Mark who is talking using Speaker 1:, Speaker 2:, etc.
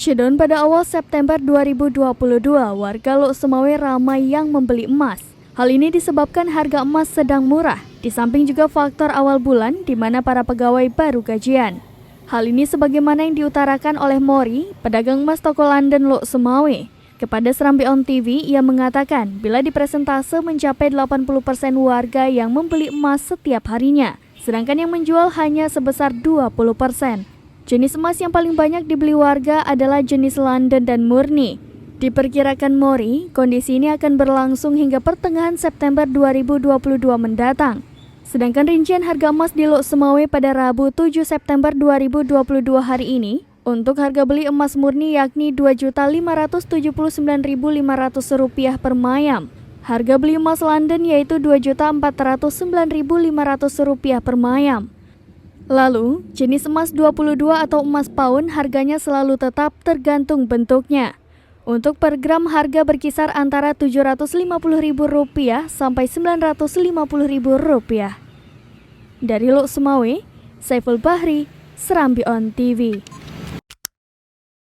Speaker 1: Shutdown pada awal September 2022, warga Lok Sumawe ramai yang membeli emas. Hal ini disebabkan harga emas sedang murah, di samping juga faktor awal bulan di mana para pegawai baru gajian. Hal ini sebagaimana yang diutarakan oleh Mori, pedagang emas toko London Lok Sumawe. Kepada Serambi On TV, ia mengatakan bila di persentase mencapai 80% warga yang membeli emas setiap harinya, sedangkan yang menjual hanya sebesar 20%. Jenis emas yang paling banyak dibeli warga adalah jenis London dan murni. Diperkirakan Mori, kondisi ini akan berlangsung hingga pertengahan September 2022 mendatang. Sedangkan rincian harga emas di Lok Sumawe pada Rabu 7 September 2022 hari ini, untuk harga beli emas murni yakni Rp2.579.500 per mayam. Harga beli emas London yaitu Rp2.409.500 per mayam. Lalu, jenis emas 22 atau emas paun harganya selalu tetap tergantung bentuknya. Untuk per gram harga berkisar antara Rp750.000 sampai Rp950.000. Dari Lok Sumawe, Saiful Bahri, Serambi On TV.